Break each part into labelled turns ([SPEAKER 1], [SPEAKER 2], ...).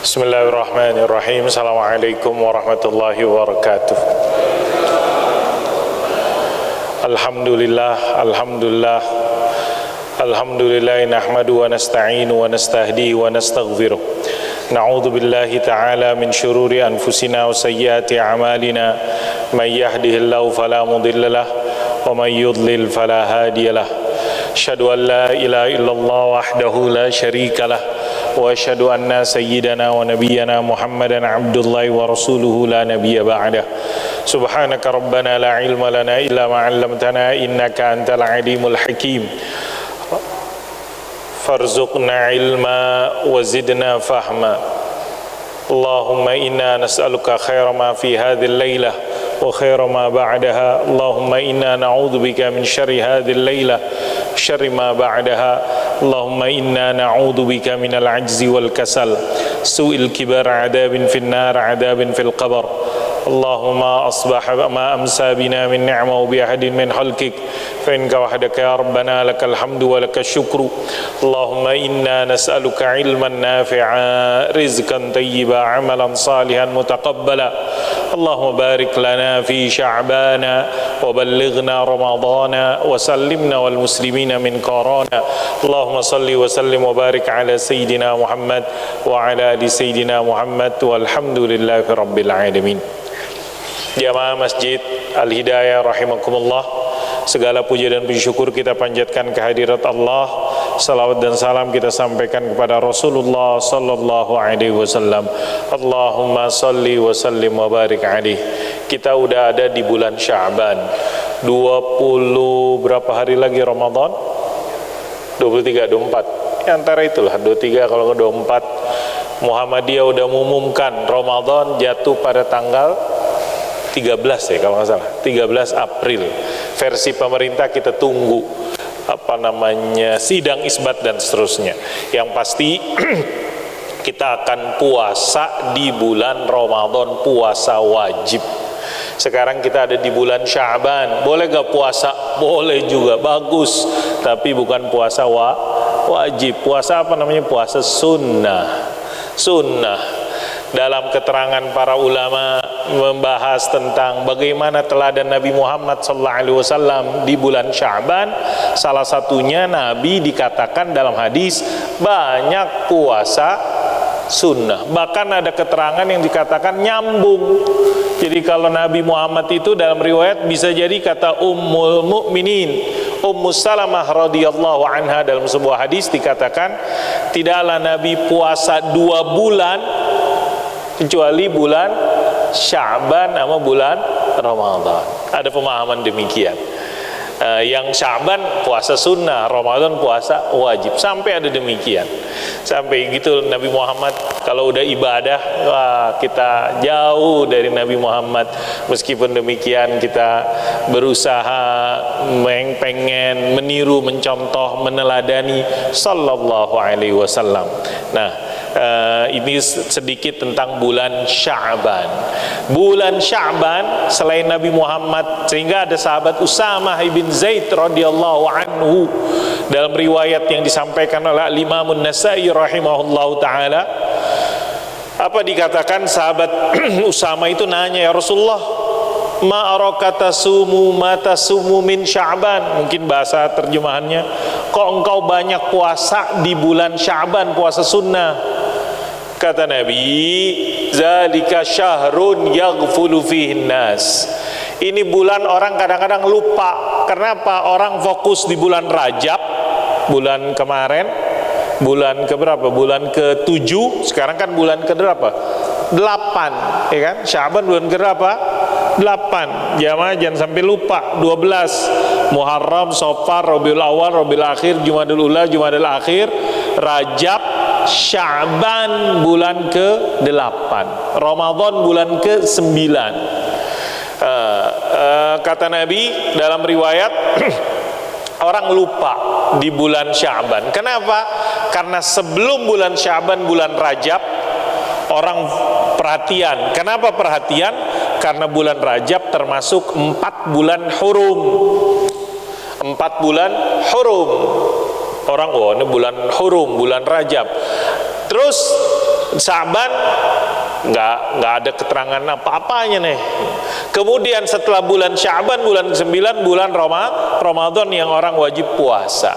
[SPEAKER 1] Bismillahirrahmanirrahim. Assalamualaikum warahmatullahi wabarakatuh. Alhamdulillah nahmadu wa nasta'inu wa nastahdi wa nastaghfiruh. Na'udzu billahi ta'ala min syururi anfusina wa sayyiati a'malina. May yahdihillahu fala mudilla lahu wa may yudlil fala hadiya lahu. Asyhadu an la ilaha illallah wahdahu la syarika lahu wa asyhadu anna sayyidana wa nabiyyana Muhammadan abdullahi wa rasuluhu la nabiyya ba'dah. Subhanaka rabbana la ilma lana illa ma 'allamtana innaka antal alimul hakim. Farzuqna ilma wa zidna fahma. Allahumma inna nas'aluka khaira ma fi hadhihi al-lailah wa khaira ma ba'daha. Allahumma inna na'udzubika min syarri hadhihi al-lailah syarri ma ba'daha. Allahumma inna na'udzu bika minal ajzi wal kasal, su'il kibar, adabin fin nar, adabin fil qabr. Allahumma asbaha ma amsa bina min ni'ma wa bi ahadin min khalqik fa inka wahdaka ya rabbana lakal hamdu wa lakal syukru. Allahumma inna nas'aluka ilman nafi'a, rizqan tayyiba, amalan salihan mutaqabbala. Allahumma barik lana fi sya'bana wa ballighna ramadana wa sallimna wal muslimina min qarana. Allahumma salli wa sallim wa barik ala sayyidina Muhammad wa ala ali sayyidina Muhammad walhamdulillahi rabbil alamin. Jamaah Masjid Al-Hidayah rahimakumullah, segala puja dan puji syukur kita panjatkan kehadirat Allah. Salawat dan salam kita sampaikan kepada Rasulullah sallallahu alaihi wasallam. Allahumma salli wa sallim wa barik alaihi. Kita udah ada di bulan Sya'ban. 20 berapa hari lagi Ramadan? 23, 24. Ya, antara itulah 23 kalau ke 24. Muhammadiyah udah mengumumkan Ramadan jatuh pada tanggal 13 ya kalau nggak salah, 13 April. Versi pemerintah kita tunggu sidang isbat dan seterusnya. Yang pasti kita akan puasa di bulan Ramadan, puasa wajib. Sekarang kita ada di bulan Sya'ban. Boleh gak puasa? Boleh juga, bagus. Tapi bukan puasa wajib. Puasa apa namanya? Puasa sunnah. Dalam keterangan para ulama membahas tentang bagaimana teladan Nabi Muhammad SAW di bulan Sya'ban. Salah satunya Nabi dikatakan dalam hadis banyak puasa sunnah. Bahkan ada keterangan yang dikatakan nyambung. Jadi kalau Nabi Muhammad itu dalam riwayat bisa jadi kata Ummul Mukminin Ummu Salamah radhiyallahu anha dalam sebuah hadis dikatakan tidaklah Nabi puasa 2 bulan kecuali bulan Sya'ban sama bulan Ramadan. Ada pemahaman demikian. Yang Sya'ban puasa sunnah, Ramadan puasa wajib. Sampai ada demikian. Sampai gitu Nabi Muhammad kalau udah ibadah, wah, kita jauh dari Nabi Muhammad. Meskipun demikian kita berusaha pengen meniru, mencontoh, meneladani sallallahu alaihi wasallam. Nah, ini sedikit tentang bulan Sya'ban. Bulan Sya'ban selain Nabi Muhammad, sehingga ada sahabat Usamah ibn Zaid radhiyallahu anhu dalam riwayat yang disampaikan oleh Imam An-Nasa'i rahimahullahu taala. Apa dikatakan sahabat Usamah itu nanya, ya Rasulullah, ma araka tasumu ma tasumu min Sya'ban. Mungkin bahasa terjemahannya, kok engkau banyak puasa di bulan Sya'ban, puasa sunnah? Kata Nabi, zalika syahrun yaghfulu fihin nas. Ini bulan orang kadang-kadang lupa. Kenapa? Orang fokus di bulan Rajab, bulan kemarin, bulan ke berapa? Bulan ke-7, sekarang kan bulan ke berapa? 8, ya kan? Sya'ban bulan ke berapa? 8. Jamaah jangan sampai lupa. 12 Muharram, Safar, Rabiul Awal, Rabiul Akhir, Jumadil Ula, Jumadil Akhir, Rajab, Sya'ban bulan ke-8, Ramadan bulan ke-9. Kata Nabi dalam riwayat orang lupa di bulan Sya'ban. Kenapa? Karena sebelum bulan Sya'ban, bulan Rajab, orang perhatian. Kenapa perhatian? Karena bulan Rajab termasuk 4 bulan hurum. 4 bulan hurum. Orang, oh ini bulan hurum, bulan Rajab. Terus Sya'ban nggak ada keterangan apa-apanya nih. Kemudian setelah bulan Sya'ban, bulan ke-9, bulan Ramadan yang orang wajib puasa.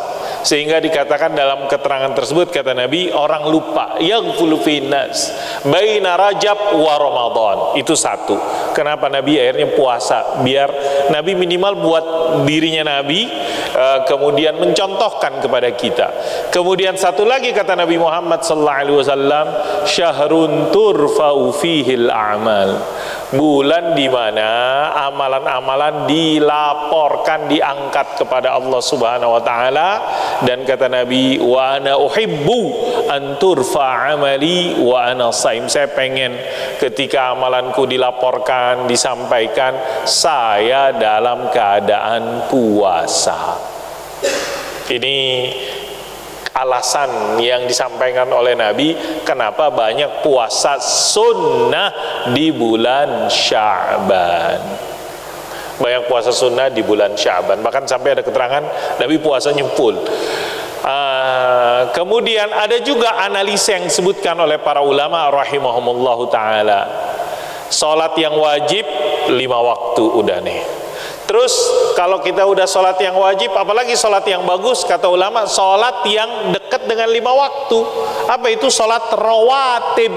[SPEAKER 1] Sehingga dikatakan dalam keterangan tersebut, kata Nabi, orang lupa yaghfulu finnas baina Rajab wa Ramadan. Itu satu. Kenapa Nabi akhirnya puasa? Biar Nabi minimal buat dirinya Nabi, kemudian mencontohkan kepada kita. Kemudian satu lagi kata Nabi Muhammad sallallahu alaihi wasallam, syahrun turfa'u fihil a'mal. Bulan di mana amalan-amalan dilaporkan, diangkat kepada Allah Subhanahu wa taala. Dan kata Nabi, wa ana uhibbu an turfa amali wa ana shaim. Saya pengen ketika amalanku dilaporkan, disampaikan, saya dalam keadaan puasa. Ini alasan yang disampaikan oleh Nabi kenapa banyak puasa sunnah di bulan Sya'ban. Banyak puasa sunnah di bulan Sya'ban. Bahkan sampai ada keterangan Nabi puasanya full. Kemudian ada juga analisa yang disebutkan oleh para ulama rahimahumullahu ta'ala. Salat yang wajib 5 waktu udah nih. Terus kalau kita udah sholat yang wajib, apalagi sholat yang bagus, kata ulama, sholat yang dekat dengan 5 waktu. Apa itu? Sholat rawatib.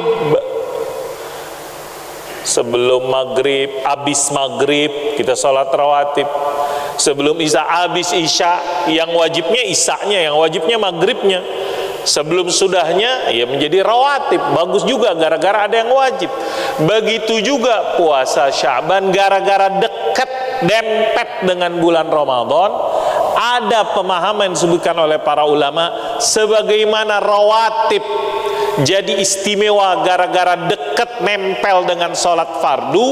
[SPEAKER 1] Sebelum maghrib, habis maghrib kita sholat rawatib. Sebelum isya, habis isya, yang wajibnya isyanya, yang wajibnya maghribnya. Sebelum sudahnya ya menjadi rawatib. Bagus juga gara-gara ada yang wajib. Begitu juga puasa Sya'ban, gara-gara dekat dempet dengan bulan Ramadan, ada pemahaman disebutkan oleh para ulama sebagaimana rawatib jadi istimewa gara-gara dekat nempel dengan sholat fardu,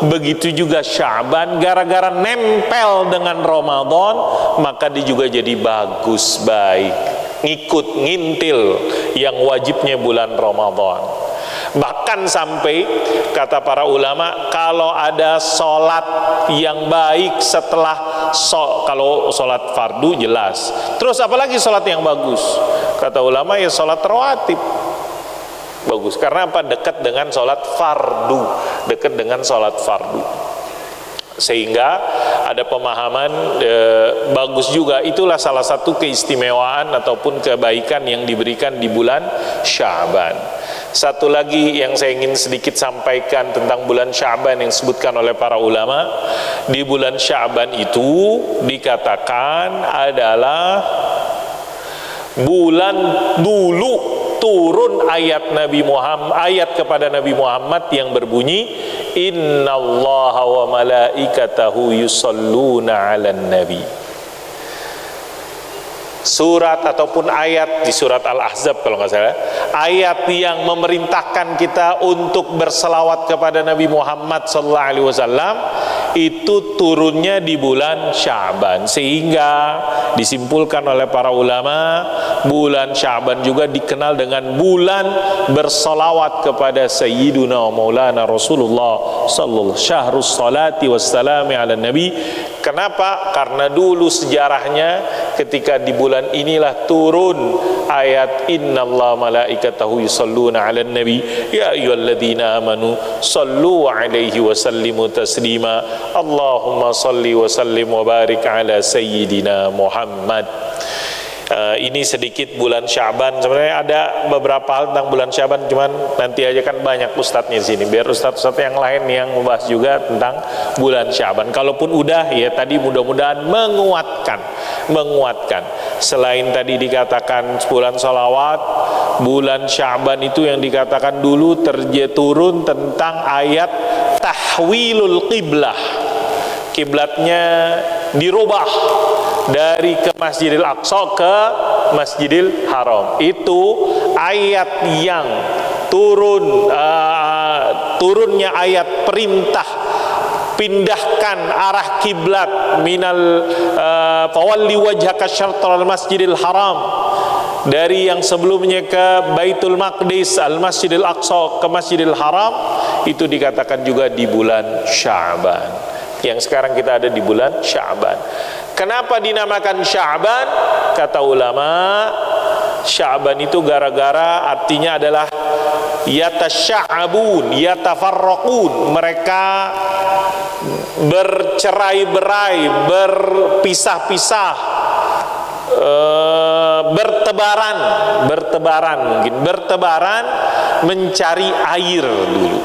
[SPEAKER 1] begitu juga Sya'ban gara-gara nempel dengan Ramadan, maka dia juga jadi bagus, baik, ngikut, ngintil yang wajibnya bulan Ramadan. Bahkan sampai kata para ulama, kalau ada sholat yang baik setelah kalau sholat fardu jelas, terus apalagi sholat yang bagus, kata ulama ya sholat rawatib bagus. Karena apa? Dekat dengan sholat fardu, dekat dengan sholat fardu. Sehingga ada pemahaman bagus juga. Itulah salah satu keistimewaan ataupun kebaikan yang diberikan di bulan Sya'ban. Satu lagi yang saya ingin sedikit sampaikan tentang bulan Sya'ban yang disebutkan oleh para ulama. Di bulan Sya'ban itu dikatakan adalah bulan dulu turun ayat Nabi Muhammad, ayat kepada Nabi Muhammad yang berbunyi, innallaha wa malaikatahu yusalluna 'alan nabi. Surat ataupun ayat di surat Al-Ahzab kalau nggak salah, ayat yang memerintahkan kita untuk berselawat kepada Nabi Muhammad sallallahu alaihi wasallam itu turunnya di bulan Sya'ban. Sehingga disimpulkan oleh para ulama, bulan Sya'ban juga dikenal dengan bulan berselawat kepada Sayyiduna Maulana Rasulullah sallallahu syahrus salati wassalami ala nabi. Kenapa? Karena dulu sejarahnya ketika di bulan inilah turun ayat innallaha malaikatahu yusalluna 'alan nabi ya ayyuhalladzina amanu sallu 'alaihi wa sallimu taslima Allahumma salli wa sallim wa barik ala sayyidina Muhammad. Ini sedikit bulan Sya'ban. Sebenarnya ada beberapa hal tentang bulan Sya'ban, cuman nanti aja kan banyak ustadznya di sini. Biar ustadz-ustadz yang lain yang membahas juga tentang bulan Sya'ban. Kalaupun udah ya tadi mudah-mudahan menguatkan. Selain tadi dikatakan bulan sholawat, bulan Sya'ban itu yang dikatakan dulu turun tentang ayat tahwilul qiblah. Kiblatnya dirubah dari ke Masjidil Aqsa ke Masjidil Haram. Itu ayat yang turunnya ayat perintah pindahkan arah kiblat minal fawalli wajhaka syartal Masjidil Haram, dari yang sebelumnya ke Baitul Maqdis Al-Masjidil Aqsa ke Masjidil Haram. Itu dikatakan juga di bulan Sya'ban. Yang sekarang kita ada di bulan Sya'ban. Kenapa dinamakan Sya'ban? Kata ulama, Sya'ban itu gara-gara artinya adalah yatasya'abun, yatafarraqun, mereka bercerai-berai, berpisah-pisah, bertebaran mencari air dulu.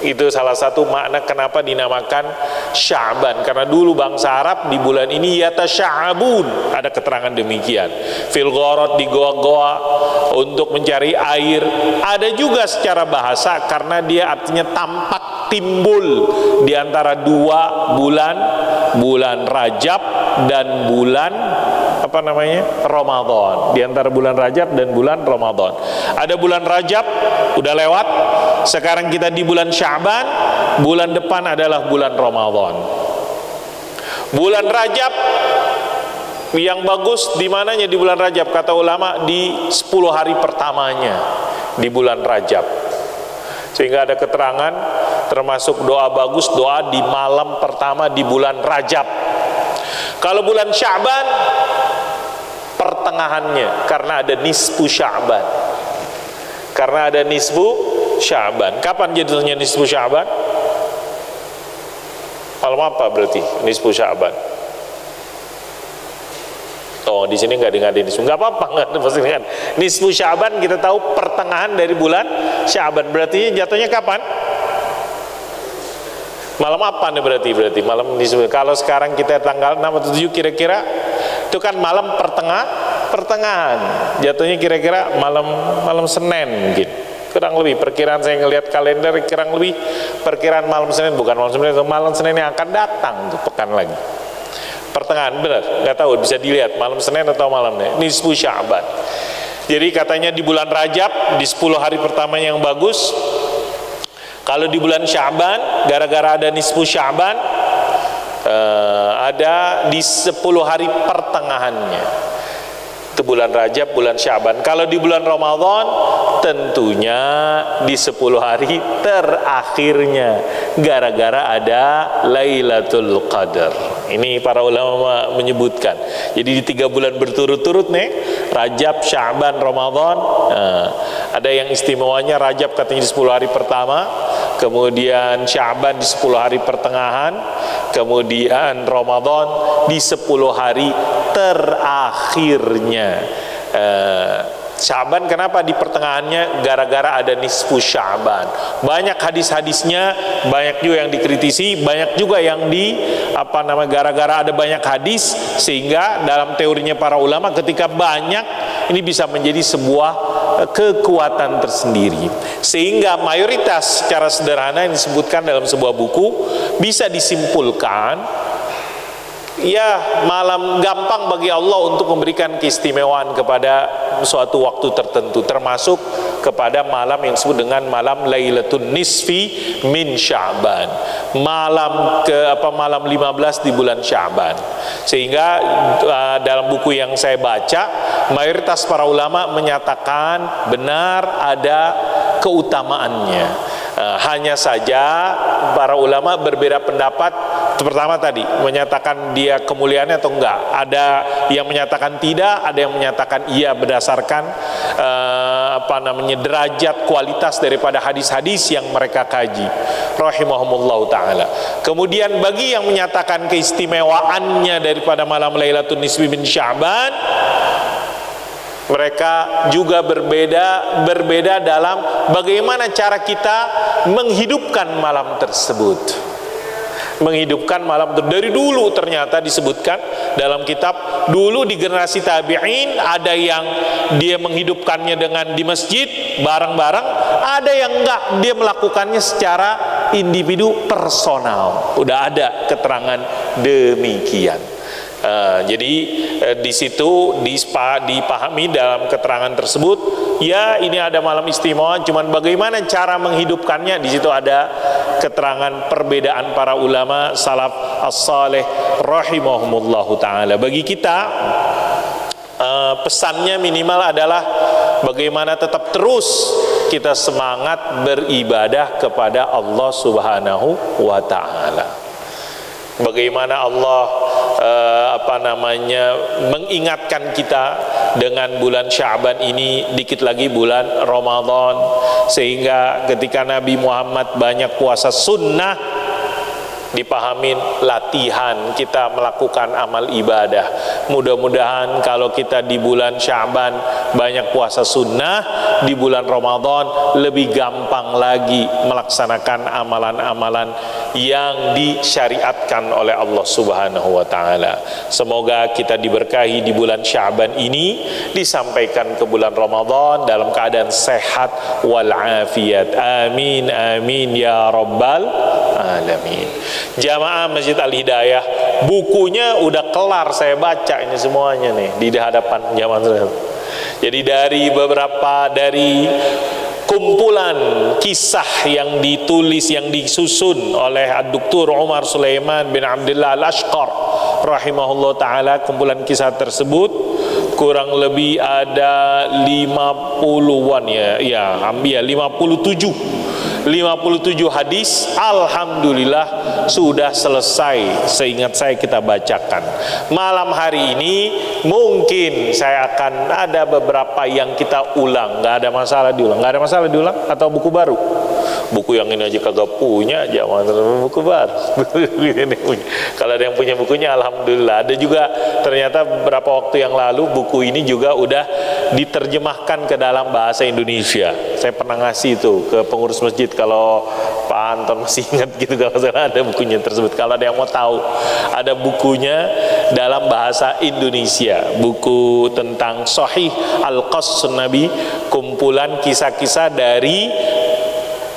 [SPEAKER 1] Itu salah satu makna kenapa dinamakan Sya'ban, karena dulu bangsa Arab di bulan ini yatasya'abun, ada keterangan demikian, fil gharat, di goa-goa untuk mencari air. Ada juga secara bahasa karena dia artinya tampak timbul di antara dua bulan, bulan Rajab dan bulan Ramadan, di antara bulan Rajab dan bulan Ramadan. Ada bulan Rajab udah lewat, sekarang kita di bulan Sya'ban, bulan depan adalah bulan Ramadan. Bulan Rajab yang bagus di mananya di bulan Rajab? Kata ulama di 10 hari pertamanya di bulan Rajab. Sehingga ada keterangan termasuk doa bagus, doa di malam pertama di bulan Rajab. Kalau bulan Sya'ban pertengahannya, karena ada nisfu Sya'ban. Karena ada nisfu Sya'ban. Kapan jadinya nisfu Sya'ban? Malam apa berarti nisfu Sya'ban? Oh, di sini nggak ada nisfu. Nggak apa-apa, nggak ada maksudnya. Nisfu Sya'ban kita tahu pertengahan dari bulan Sya'ban. Berarti jatuhnya kapan? Malam apa nih berarti malam nisfu. Kalau sekarang kita tanggal 6 atau 7 kira-kira itu kan malam pertengahan. Jatuhnya kira-kira malam Senin mungkin. Kurang lebih perkiraan saya ngelihat kalender, kurang lebih perkiraan malam Senin, bukan malam Senin, malam Senin yang akan datang tuh pekan lagi. Pertengahan, benar, nggak tahu, bisa dilihat malam Senin atau malamnya. Nisfu Sya'ban. Jadi katanya di bulan Rajab di 10 hari pertama yang bagus. Kalau di bulan Sya'ban, gara-gara ada nisfu Sya'ban, ada di 10 hari pertengahannya. Itu bulan Rajab, bulan Sya'ban. Kalau di bulan Ramadan, tentunya di 10 hari terakhirnya, gara-gara ada Lailatul Qadar. Ini para ulama menyebutkan. Jadi di 3 bulan berturut-turut nih, Rajab, Sya'ban, Ramadan, ada yang istimewanya Rajab katanya di 10 hari pertama, kemudian Sya'ban di 10 hari pertengahan, kemudian Ramadan di 10 hari terakhirnya. Sya'ban kenapa di pertengahannya? Gara-gara ada nisfu Sya'ban. Banyak hadis-hadisnya, banyak juga yang dikritisi, banyak juga yang gara-gara ada banyak hadis, sehingga dalam teorinya para ulama ketika banyak, ini bisa menjadi sebuah kekuatan tersendiri. Sehingga mayoritas secara sederhana yang disebutkan dalam sebuah buku bisa disimpulkan, ya malam gampang bagi Allah untuk memberikan keistimewaan kepada suatu waktu tertentu, termasuk kepada malam yang disebut dengan malam Lailatul Nisfi min Sya'ban, malam malam 15 di bulan Sya'ban. Sehingga dalam buku yang saya baca, mayoritas para ulama menyatakan benar ada keutamaannya. Hanya saja para ulama berbeda pendapat. Pertama tadi menyatakan dia kemuliaannya atau enggak. Ada yang menyatakan tidak, ada yang menyatakan iya berdasarkan derajat kualitas daripada hadis-hadis yang mereka kaji. Rahimahumullahu taala. Kemudian bagi yang menyatakan keistimewaannya daripada malam Lailatul Nisfi min Sya'ban, mereka juga berbeda dalam bagaimana cara kita menghidupkan malam tersebut. Menghidupkan malam dari dulu ternyata disebutkan dalam kitab, dulu di generasi tabi'in ada yang dia menghidupkannya dengan di masjid bareng-bareng, ada yang enggak, dia melakukannya secara individu personal. Udah ada keterangan demikian. Jadi di situ dipahami dalam keterangan tersebut, ya ini ada malam istimewa, cuman bagaimana cara menghidupkannya, di situ ada keterangan perbedaan para ulama salaf as-saleh rahimahumullahu taala. Bagi kita pesannya minimal adalah bagaimana tetap terus kita semangat beribadah kepada Allah Subhanahu wa taala. Bagaimana Allah mengingatkan kita dengan bulan Sya'ban ini dikit lagi bulan Ramadan, sehingga ketika Nabi Muhammad banyak puasa sunnah, dipahamin latihan kita melakukan amal ibadah. Mudah-mudahan kalau kita di bulan Sya'ban banyak puasa sunnah, di bulan Ramadan lebih gampang lagi melaksanakan amalan-amalan yang disyariatkan oleh Allah Subhanahu wa taala. Semoga kita diberkahi di bulan Sya'ban ini, disampaikan ke bulan Ramadan dalam keadaan sehat wal afiat. Amin amin ya rabbal alamin. Jamaah Masjid Al-Hidayah, bukunya udah kelar saya baca ini semuanya nih di hadapan jamaah. Jadi dari kumpulan kisah yang ditulis, yang disusun oleh Dr. Umar Sulaiman bin Abdullah Al-Ashqar rahimahullah ta'ala, kumpulan kisah tersebut kurang lebih ada 50-an hampir 57 hadis. Alhamdulillah sudah selesai, seingat saya kita bacakan. Malam hari ini mungkin saya akan ada beberapa yang kita ulang. Gak ada masalah diulang atau buku baru. Buku yang ini aja kagak punya, jangan buku baru. Kalau ada yang punya bukunya alhamdulillah. Ada juga ternyata beberapa waktu yang lalu buku ini juga udah diterjemahkan ke dalam bahasa Indonesia. Saya pernah ngasih itu ke pengurus masjid, kalau Pak Anton masih ingat gitu, kalau ada bukunya tersebut. Kalau ada yang mau tahu, ada bukunya dalam bahasa Indonesia, buku tentang Sahih Al-Qasas Nabi, kumpulan kisah-kisah dari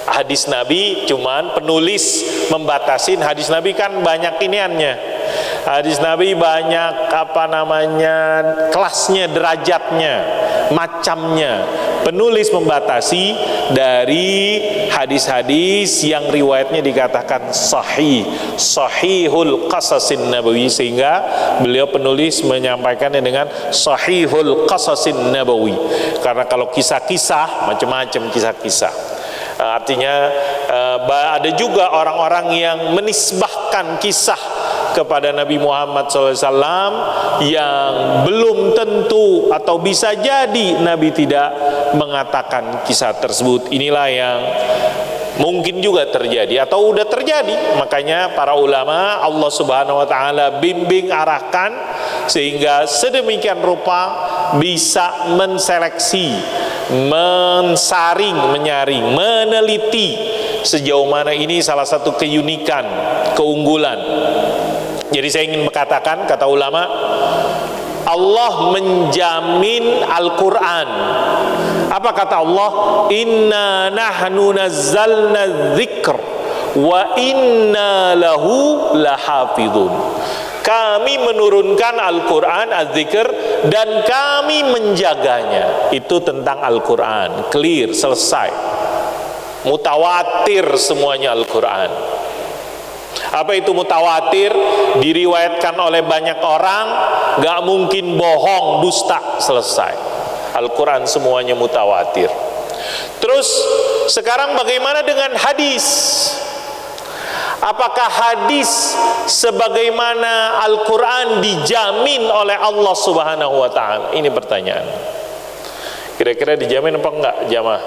[SPEAKER 1] hadis Nabi. Cuman penulis membatasin hadis Nabi kan banyak iniannya. Hadis Nabi banyak kelasnya, derajatnya, macamnya. Penulis membatasi dari hadis-hadis yang riwayatnya dikatakan sahihul qasasin nabawi, sehingga beliau penulis menyampaikannya dengan sahihul qasasin nabawi. Karena kalau kisah-kisah macam-macam kisah-kisah. Artinya ada juga orang-orang yang menisbahkan kisah kepada Nabi Muhammad SAW yang belum tentu atau bisa jadi Nabi tidak mengatakan kisah tersebut. Inilah yang mungkin juga terjadi atau udah terjadi. Makanya para ulama Allah Subhanahu wa taala bimbing, arahkan sehingga sedemikian rupa bisa menseleksi, mensaring, menyaring, meneliti sejauh mana ini salah satu keunikan, keunggulan. Jadi saya ingin mengatakan, kata ulama, Allah menjamin Al-Quran. Apa kata Allah? Inna nahnu nazzalna dzikr wa inna lahu lahafidhun. Kami menurunkan Al-Quran, Az-Zikr, dan kami menjaganya. Itu tentang Al-Quran. Clear, selesai. Mutawatir semuanya Al-Quran. Apa itu mutawatir? Diriwayatkan oleh banyak orang, gak mungkin bohong, dusta, selesai. Al-Quran semuanya mutawatir. Terus sekarang bagaimana dengan hadis? Apakah hadis sebagaimana Al-Quran dijamin oleh Allah Subhanahu wa ta'ala? Ini pertanyaan. Kira-kira dijamin apa enggak jamaah?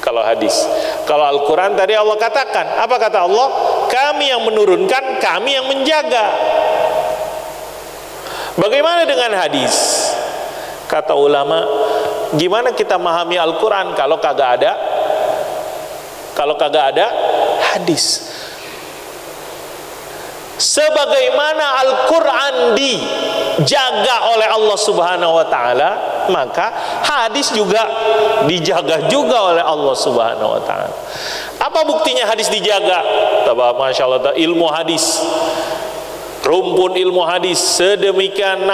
[SPEAKER 1] Kalau hadis, kalau Al-Quran tadi Allah katakan, apa kata Allah? Kami yang menurunkan, kami yang menjaga. Bagaimana dengan hadis? Kata ulama, gimana kita memahami Al-Quran kalau kagak ada hadis? Sebagaimana Al-Quran dijaga oleh Allah Subhanahu wa ta'ala, maka hadis juga dijaga juga oleh Allah Subhanahu wa ta'ala. Apa buktinya hadis dijaga? Masya Allah, ilmu hadis, rumpun ilmu hadis sedemikian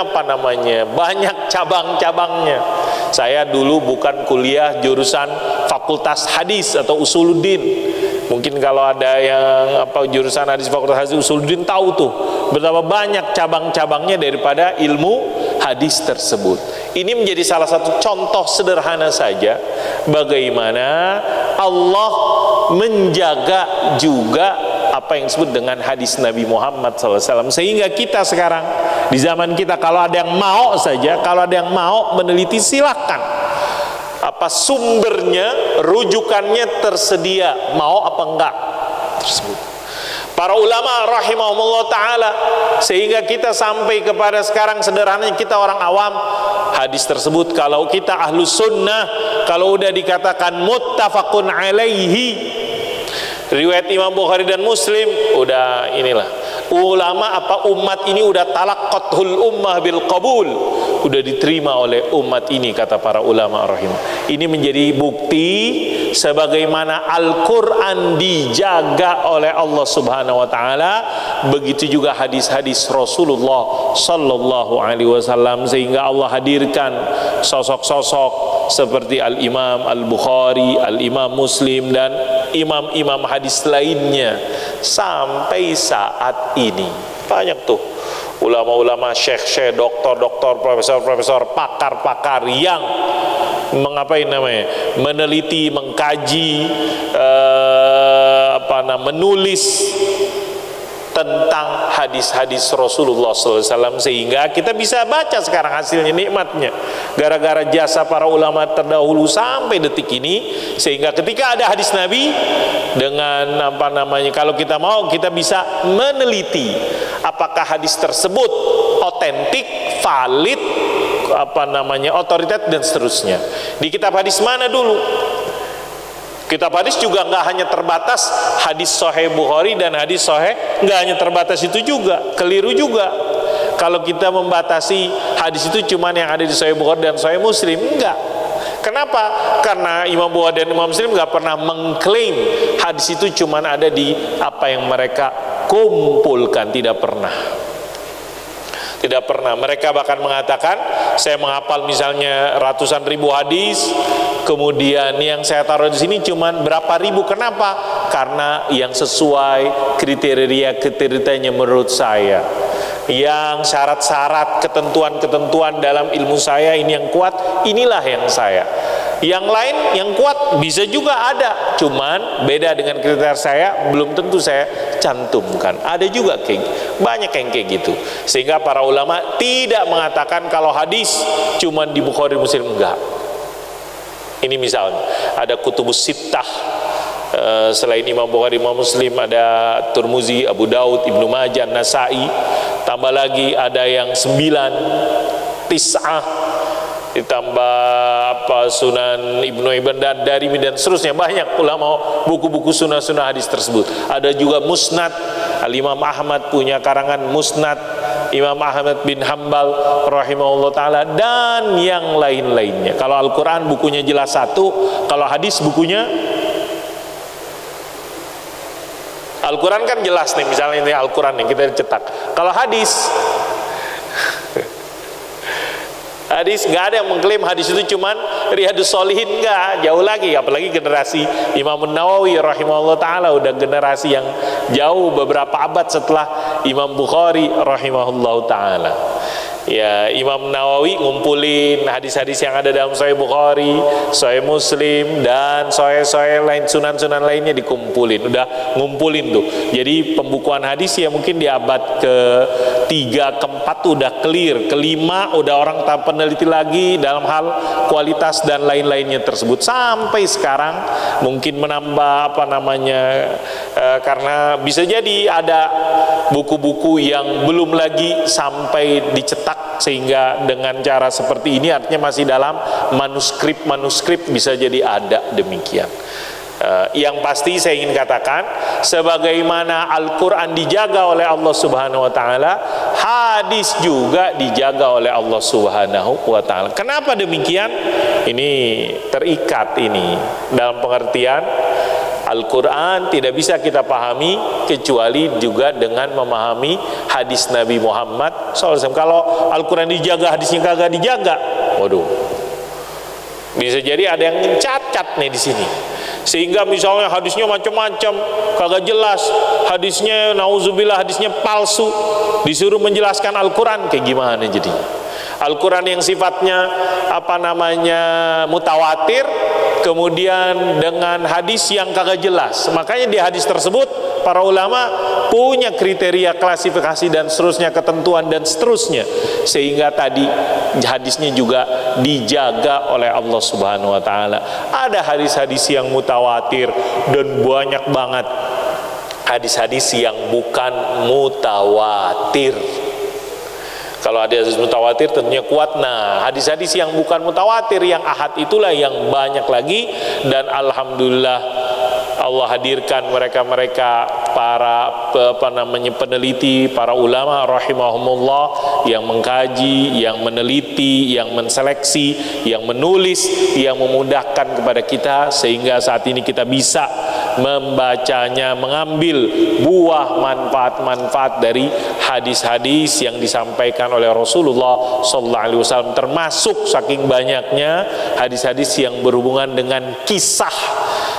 [SPEAKER 1] banyak cabang-cabangnya. Saya dulu bukan kuliah jurusan fakultas hadis atau usuluddin. Mungkin kalau ada yang jurusan hadis fakultas hadis usuluddin tahu tuh betapa banyak cabang-cabangnya daripada ilmu hadis tersebut. Ini menjadi salah satu contoh sederhana saja bagaimana Allah menjaga juga apa yang disebut dengan hadis Nabi Muhammad SAW, sehingga kita sekarang di zaman kita, kalau ada yang mau saja, kalau ada yang mau meneliti silahkan. Apa sumbernya, rujukannya tersedia, mau apa enggak tersebut. Para ulama rahimahumullah ta'ala, sehingga kita sampai kepada sekarang sederhananya kita orang awam, hadis tersebut kalau kita ahlu sunnah, kalau udah dikatakan muttafaqun alaihi, riwayat Imam Bukhari dan Muslim, udah inilah ulama apa umat ini udah talaqqatul ummah bil qabul, udah diterima oleh umat ini, kata para ulama rahim. Ini menjadi bukti sebagaimana Al-Quran dijaga oleh Allah Subhanahu wa ta'ala, begitu juga hadis-hadis Rasulullah Sallallahu Alaihi Wasallam, sehingga Allah hadirkan sosok-sosok seperti Al-Imam Al-Bukhari, Al-Imam Muslim, dan imam-imam hadis lainnya sampai saat ini. Banyak tuh ulama-ulama, syekh-syekh, doktor-doktor, profesor-profesor, pakar-pakar yang mengapain namanya, meneliti, mengkaji, menulis tentang hadis-hadis Rasulullah SAW, sehingga kita bisa baca sekarang hasilnya, nikmatnya gara-gara jasa para ulama terdahulu sampai detik ini. Sehingga ketika ada hadis Nabi, dengan kalau kita mau, kita bisa meneliti apakah hadis tersebut otentik, valid, otoritas dan seterusnya. Di kitab hadis mana dulu? Kitab hadis juga nggak hanya terbatas hadis Sahih Bukhari dan hadis Sahih, nggak hanya terbatas itu juga, keliru juga. Kalau kita membatasi hadis itu cuman yang ada di Sahih Bukhari dan Sahih Muslim, enggak. Kenapa? Karena Imam Bukhari dan Imam Muslim nggak pernah mengklaim hadis itu cuman ada di apa yang mereka kumpulkan, tidak pernah. Tidak pernah. Mereka bahkan mengatakan, saya menghafal misalnya ratusan ribu hadis, kemudian yang saya taruh di sini cuman berapa ribu. Kenapa? Karena yang sesuai kriteria-kriterianya menurut saya, yang syarat-syarat, ketentuan-ketentuan dalam ilmu saya ini yang kuat, inilah yang saya. Yang lain yang kuat bisa juga ada, cuman beda dengan kriteria saya, belum tentu saya cantumkan. Ada juga banyak yang kayak gitu. Sehingga para ulama tidak mengatakan kalau hadis cuman di Bukhari Muslim, enggak. Ini misalnya ada kutubus sittah, selain Imam Bukhari, Imam Muslim, ada Tirmizi, Abu Daud, Ibnu Majah, Nasai, tambah lagi ada yang 9, tis'ah, ditambah Sunan Ibnu Ibn dan Darimi dan seterusnya. Banyak ulama buku-buku sunnah-sunnah hadis tersebut. Ada juga Musnad, Al-Imam Ahmad punya karangan Musnad, Imam Ahmad bin Hambal rahimahullah ta'ala, dan yang lain-lainnya. Kalau Al-Quran bukunya jelas satu, kalau hadis bukunya, Al-Quran kan jelas nih, misalnya ini Al-Quran yang kita cetak. Kalau hadis nggak ada yang mengklaim hadis itu cuman Riyadus Shalihin, nggak, jauh lagi. Apalagi generasi Imam Nawawi rahimahullah ta'ala udah generasi yang jauh beberapa abad setelah Imam Bukhari rahimahullah ta'ala. Ya, Imam Nawawi ngumpulin hadis-hadis yang ada dalam Sahih Bukhari, Sahih Muslim, dan Sahih lain, sunan-sunan lainnya dikumpulin. Udah ngumpulin tuh. Jadi pembukuan hadis ya mungkin di abad ke-3, ke-4 udah clear. Ke-5 udah orang tak peneliti lagi dalam hal kualitas dan lain-lainnya tersebut. Sampai sekarang mungkin menambah karena bisa jadi ada buku-buku yang belum lagi sampai dicetak, sehingga dengan cara seperti ini artinya masih dalam manuskrip bisa jadi ada demikian. Yang pasti saya ingin katakan, sebagaimana Al-Quran dijaga oleh Allah Subhanahu wa ta'ala, hadis juga dijaga oleh Allah Subhanahu wa ta'ala. Kenapa demikian? Ini terikat ini dalam pengertian Al-Quran tidak bisa kita pahami kecuali juga dengan memahami hadis Nabi Muhammad SAW. Kalau Al-Quran dijaga, hadisnya kagak dijaga, waduh, bisa jadi ada yang cacat nih di sini. Sehingga misalnya hadisnya macam-macam, kagak jelas, hadisnya nauzubillah, hadisnya palsu, disuruh menjelaskan Al-Quran, kayak gimana jadinya? Al-Quran yang sifatnya mutawatir, kemudian dengan hadis yang kagak jelas. Makanya di hadis tersebut para ulama punya kriteria klasifikasi dan seterusnya, ketentuan dan seterusnya, sehingga tadi hadisnya juga dijaga oleh Allah Subhanahu wa taala. Ada hadis-hadis yang mutawatir dan banyak banget hadis-hadis yang bukan mutawatir. Kalau ada hadis mutawatir tentunya kuat. Nah, hadis-hadis yang bukan mutawatir, yang ahad, itulah yang banyak lagi. Dan alhamdulillah Allah hadirkan mereka-mereka para peneliti, para ulama rahimahumullah, yang mengkaji, yang meneliti, yang menseleksi, yang menulis, yang memudahkan kepada kita sehingga saat ini kita bisa membacanya, mengambil buah manfaat-manfaat dari hadis-hadis yang disampaikan oleh Rasulullah sallallahu alaihi wasallam, termasuk saking banyaknya hadis-hadis yang berhubungan dengan kisah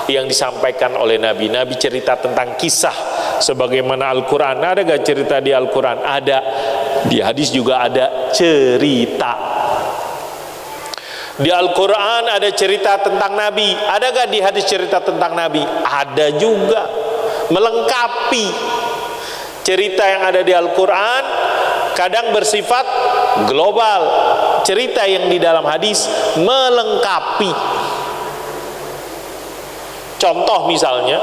[SPEAKER 1] yang disampaikan oleh Nabi. Nabi cerita tentang kisah sebagaimana Al-Quran. Ada gak cerita di Al-Quran? Ada. Di hadis juga ada cerita. Di Al-Quran ada cerita tentang Nabi. Ada gak di hadis cerita tentang Nabi? Ada juga. Melengkapi. Cerita yang ada di Al-Quran kadang bersifat global. Cerita yang di dalam hadis melengkapi. Contoh misalnya,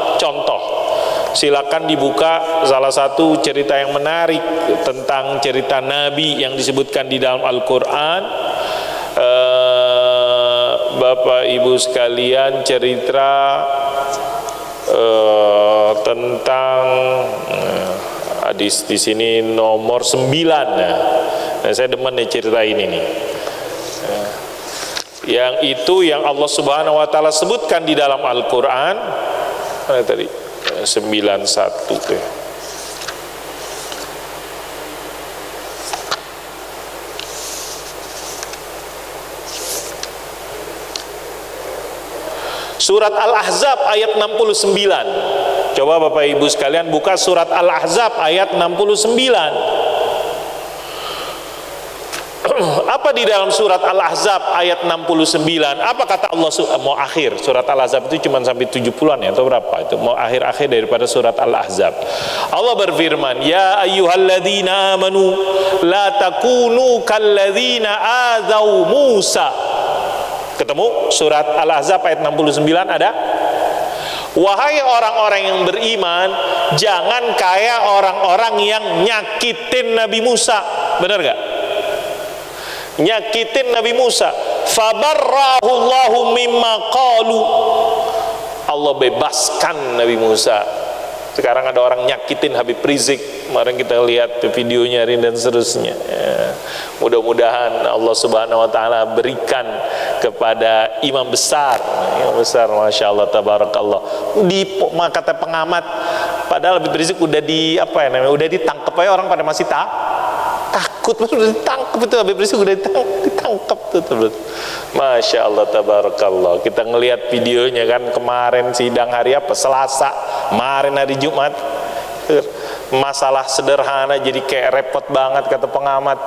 [SPEAKER 1] silakan dibuka salah satu cerita yang menarik tentang cerita Nabi yang disebutkan di dalam Al-Quran. Bapak Ibu sekalian, cerita tentang hadis di sini nomor 9. Nah, saya demen nih cerita ini nih. Yang itu yang Allah Subhanahu wa taala sebutkan di dalam Al-Qur'an. Mana tadi? 91 tuh. Surat Al-Ahzab ayat 69. Coba Bapak Ibu sekalian buka surat Al-Ahzab ayat 69. Apa di dalam surat Al-Ahzab ayat 69? Apa kata Allah? Mau akhir surat Al-Ahzab itu cuma sampai 70-an ya, atau berapa itu? Mau akhir-akhir daripada surat Al-Ahzab. Allah berfirman, "Ya ayyuhalladzina amanu la takunu kalladzina adzau Musa." Ketemu surat Al-Ahzab ayat 69 ada? Wahai orang-orang yang beriman, jangan kayak orang-orang yang nyakitin Nabi Musa. Benar gak? Nyakitin Nabi Musa. Fabarrahu Allahu mimma qalu. Allah bebaskan Nabi Musa. Sekarang ada orang nyakitin Habib Rizik. Kemarin kita lihat videonya dan seterusnya. Ya. Mudah-mudahan Allah Subhanahu wa taala berikan kepada imam besar, Masya Allah, tabarakallah. Kata pengamat, padahal Habib Rizik udah udah ditangkap aja, orang pada masih takut, udah ditangkap itu Habib Rizik, udah ditangkap tuh. Masya Allah, tabarakallah. Kita ngelihat videonya kan kemarin sidang hari apa? Selasa, kemarin hari Jumat. Masalah sederhana jadi kayak repot banget kata pengamat.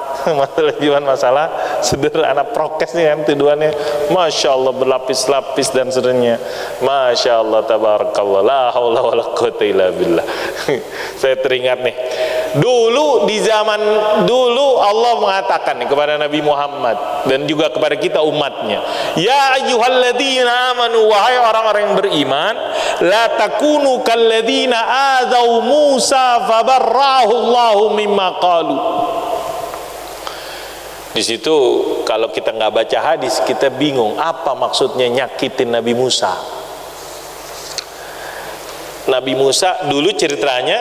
[SPEAKER 1] Masalah sederhana, prokes nih kan tuduhannya. Masya Allah, berlapis-lapis dan seterusnya. Masya Allah, tabarakallah, la haula wala quwwata illa billah. Saya teringat nih, dulu di zaman dulu Allah mengatakan nih kepada Nabi Muhammad dan juga kepada kita umatnya, ya ayyuhalladzina amanu, wahai orang-orang yang beriman, la takunu kalladzina adzau Musa fabarrahu Allahu mimma qalu. Di situ kalau kita nggak baca hadis, kita bingung apa maksudnya nyakitin Nabi Musa. Nabi Musa dulu ceritanya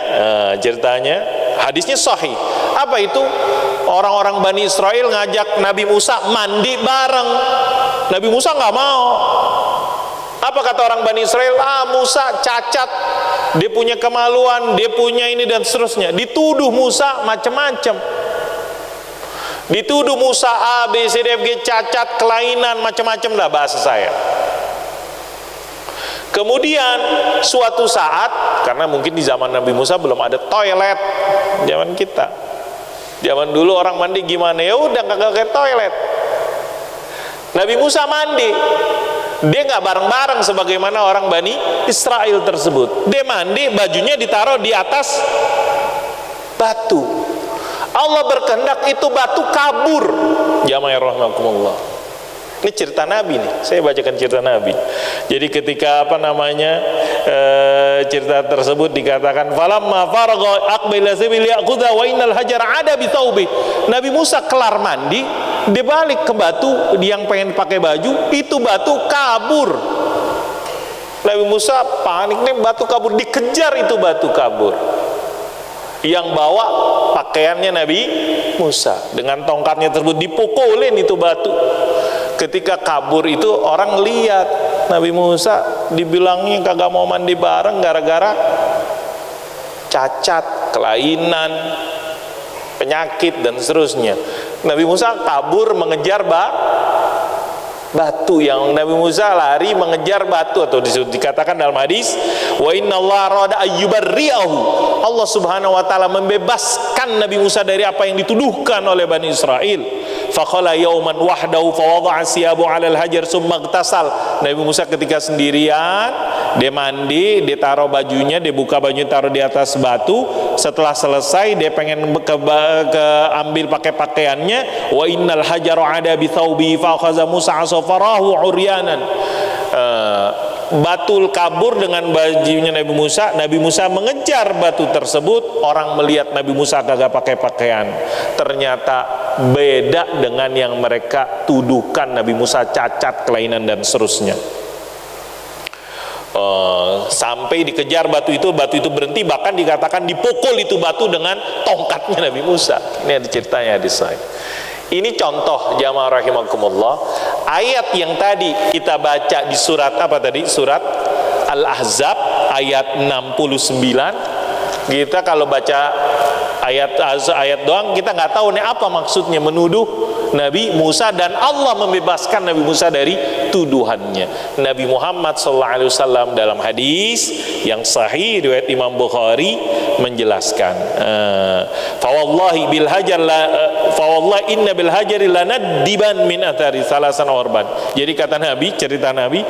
[SPEAKER 1] hadisnya sahih. Apa itu? Orang-orang Bani Israel ngajak Nabi Musa mandi bareng. Nabi Musa nggak mau. Apa kata orang Bani Israel? Musa cacat, dia punya kemaluan, dia punya ini dan seterusnya. Dituduh Musa macam-macam. Dituduh Musa A, B, C, D, F, G, cacat, kelainan, macam-macam dah bahasa saya. Kemudian suatu saat, karena mungkin di zaman Nabi Musa belum ada toilet zaman kita, Zaman dulu orang mandi gimana? Ya udah kagak ke toilet. Nabi Musa mandi, dia nggak bareng-bareng sebagaimana orang Bani Israel tersebut. Dia mandi, bajunya ditaruh di atas batu. Allah berkehendak itu batu kabur. Jamaah rahimakumullah. Ini cerita Nabi nih, saya bacakan cerita Nabi. Jadi ketika cerita tersebut dikatakan falamma faragha aqbala sabil ya'khudha wa innal hajar ada bi thawbi. Nabi Musa kelar mandi, dia balik ke batu yang pengen pakai baju, itu batu kabur. Nabi Musa panik nih, batu kabur, dikejar itu batu kabur. Yang bawa pakaiannya Nabi Musa, dengan tongkatnya tersebut dipukulin itu batu. Ketika kabur itu orang lihat Nabi Musa dibilangnya kagak mau mandi bareng gara-gara cacat, kelainan, penyakit dan seterusnya. Nabi Musa kabur mengejar batu, yang Nabi Musa lari mengejar batu, atau dikatakan dalam hadis wa innallaha rada ayyubarri'ahu, Allah subhanahu wa ta'ala membebaskan Nabi Musa dari apa yang dituduhkan oleh Bani Israel. Faqala yauman wahdahu fawada'a siyabu 'alal hajar summa ightasal. Nabi Musa ketika sendirian, dia mandi, dia taruh bajunya, dia buka bajunya taruh di atas batu. Setelah selesai dia pengen ambil pakai pakaiannya, wa innal hajaru 'ada bi thawbi fa akhadha Musa asfarahu 'uryanan. Batu kabur dengan bajunya Nabi Musa. Nabi Musa mengejar batu tersebut. Orang melihat Nabi Musa kagak pakai pakaian, ternyata beda dengan yang mereka tuduhkan. Nabi Musa cacat, kelainan dan seterusnya. Sampai dikejar batu itu berhenti, bahkan dikatakan dipukul itu batu dengan tongkatnya Nabi Musa. Ini ada ceritanya di saya. Ini contoh jamaah rahimakumullah, ayat yang tadi kita baca di surat apa tadi? Surat Al-Ahzab ayat 69. Kita kalau baca ayat doang kita nggak tahu nih apa maksudnya, menuduh Nabi Musa, dan Allah membebaskan Nabi Musa dari tuduhannya. Nabi Muhammad SAW dalam hadis yang sahih riwayat Imam Bukhari menjelaskan, fawallahi bil hajar fawallahi inna bil hajari lanadiban min athari salasan orban. Jadi kata Nabi, cerita Nabi,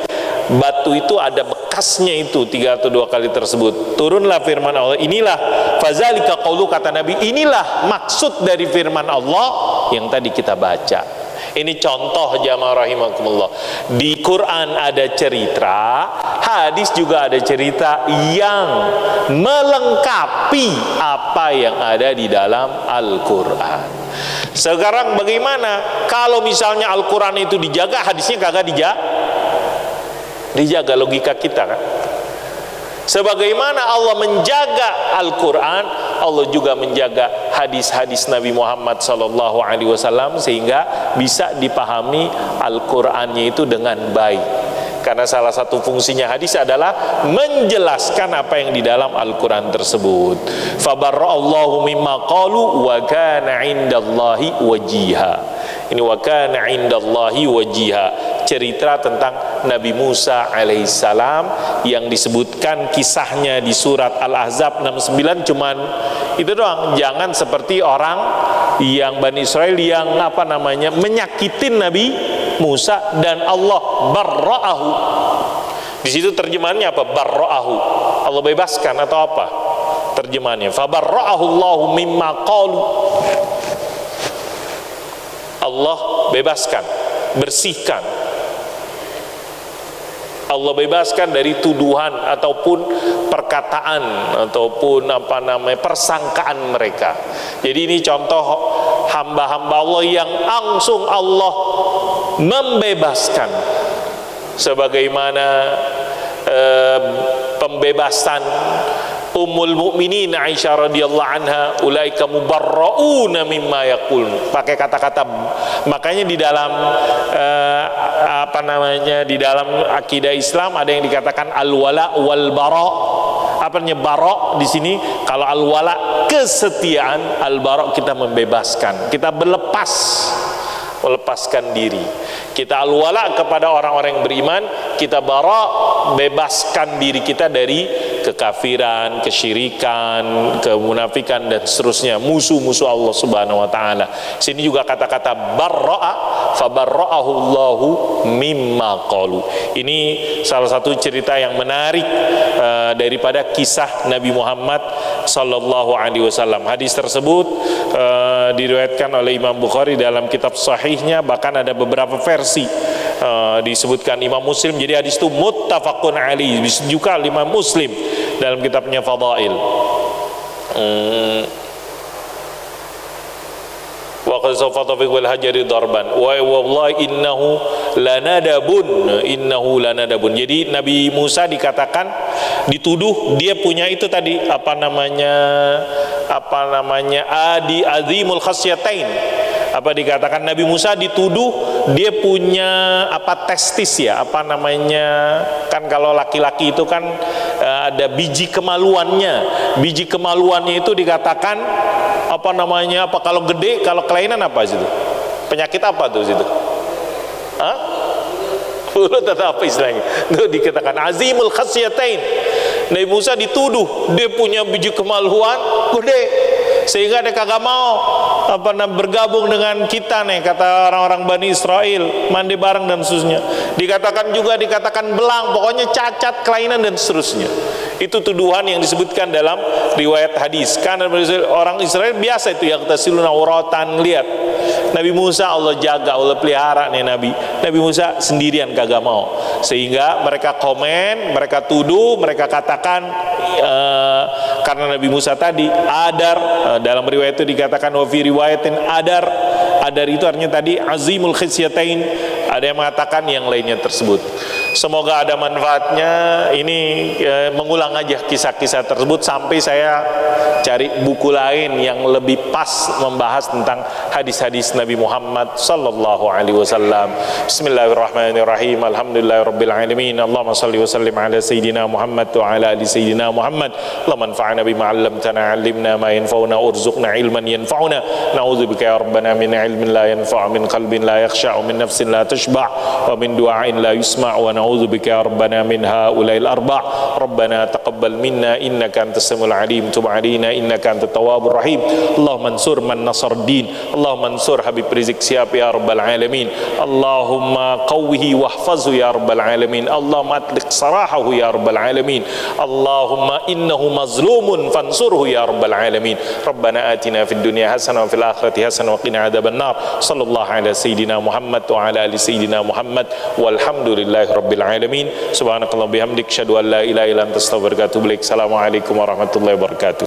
[SPEAKER 1] batu itu ada bekasnya itu 3 atau 2 kali tersebut. Turunlah firman Allah, inilah fazalika qaulu, kata Nabi, inilah maksud dari firman Allah yang tadi kita baca. Ini contoh jamaah rahimakumullah. Di Quran ada cerita, hadis juga ada cerita yang melengkapi apa yang ada di dalam Al-Quran. Sekarang bagaimana kalau misalnya Al-Quran itu dijaga, hadisnya kagak dijaga, logika kita kan? Sebagaimana Allah menjaga Al-Quran, Allah juga menjaga hadis-hadis Nabi Muhammad SAW, sehingga bisa dipahami Al-Qurannya itu dengan baik. Karena salah satu fungsinya hadis adalah menjelaskan apa yang di dalam Al-Quran tersebut. Fabarra'allahu mimma qalu wa kana 'indallahi wajiha. Ini wa kana 'indallahi wajiha, cerita tentang Nabi Musa alaihissalam yang disebutkan kisahnya di surat Al-Ahzab 69. Cuman itu doang, jangan seperti orang yang Bani Israel yang menyakitin Nabi Musa dan Allah barra'ahu. Di situ terjemahannya apa? Barra'ahu, Allah bebaskan atau apa terjemahannya? Fabarra'ahu Allahu mimma qalu, Allah bebaskan, bersihkan, Allah bebaskan dari tuduhan ataupun perkataan ataupun persangkaan mereka. Jadi ini contoh hamba-hamba Allah yang langsung Allah membebaskan, sebagaimana pembebasan Ummul Mukminin Aisyah radhiyallahu anha, ulaika mubarrauna mimma yaqul, pakai kata-kata. Makanya di dalam di dalam akidah Islam ada yang dikatakan al-wala wal bara. Apanya bara di sini? Kalau al-wala kesetiaan, al-bara kita membebaskan, kita melepaskan diri. Kita al-wala kepada orang-orang yang beriman, kita bara bebaskan diri kita dari kekafiran, kesyirikan, kemunafikan dan seterusnya, musuh-musuh Allah Subhanahu wa taala. Sini juga kata-kata barra'a, fabarra'ahu Allahu mimma qalu. Ini salah satu cerita yang menarik daripada kisah Nabi Muhammad sallallahu alaihi wasallam. Hadis tersebut diriwayatkan oleh Imam Bukhari dalam kitab sahihnya, bahkan ada beberapa versi disebutkan Imam Muslim. Jadi hadis itu muttafaqun alaihi, juga Imam Muslim dalam kitabnya Fadail. Wa qad sawfa tafiq wal hajari darban wa wallahi innahu lanadabun. Jadi Nabi Musa dikatakan, dituduh dia punya itu tadi apa namanya azimul khasyatain. Apa dikatakan Nabi Musa dituduh dia punya testis ya, kan kalau laki-laki itu kan ada biji kemaluannya. Biji kemaluannya itu dikatakan kalau gede, kalau kelainan apa situ? Penyakit apa tuh situ? Hah? Mulut atau apa istilahnya? Itu dikatakan azimul khasyatain. Nabi Musa dituduh dia punya biji kemaluan gede, sehingga dia kagak mau bergabung dengan kita nih, kata orang-orang Bani Israel, mandi bareng dan seterusnya. Dikatakan belang, pokoknya cacat, kelainan dan seterusnya. Itu tuduhan yang disebutkan dalam riwayat hadis. Karena orang Israel biasa itu yang tasiluna auratan, lihat Nabi Musa Allah jaga, Allah pelihara nih Nabi Musa sendirian kagak mau, sehingga mereka komen, mereka tuduh, mereka katakan karena Nabi Musa tadi adar, dalam riwayat itu dikatakan wa fi riwayatin adar itu artinya tadi azimul khasyatain, ada yang mengatakan yang lainnya tersebut. Semoga ada manfaatnya. Ini mengulang aja kisah-kisah tersebut sampai saya cari buku lain yang lebih pas membahas tentang hadis-hadis Nabi Muhammad sallallahu alaihi wasallam. Bismillahirrahmanirrahim. Alhamdulillahirabbil alamin. Allahumma shalli wa sallim ala sayidina Muhammad wa ala ali sayidina Muhammad. Allahumma anfa'na bima 'allamtana, 'allimna ma yanfa'una, warzuqna ilman yanfa'una. Na'udzubika ya rabbana min ilmin la yanfa'u, min qalbin la yakhsha'u, min nafsin la tashba', wa min du'ain la yusma', wa na'udzubika ya rabbana min ha'ula'il arba'. Rabbana taqabbal minna innaka antas samiul 'alim, tub 'alaina innaka antat tawwabur rahim. Allahumma ansur man nasar din, Allahumma ansur Habib Rizik Syihab ya rabbal alamin. Allahumma qawwihi wahfazhu ya rabbal alamin. Allahumma atliq sarahahu ya rabbal alamin. Allahumma innahu mazlumun fansurhu ya rabbal alamin. Rabbana atina fid dunya hasanah wa fil akhirati hasanah wa qina adzaban nar. Sallallahu ala sayidina Muhammad wa ala ali sayidina Muhammad walhamdulillahi rabbil alamin. Subhanakallah bihamdik, syadu an la ilaha illa anta astaghfiruka wa atubu ilaik. Assalamualaikum warahmatullahi wabarakatuh.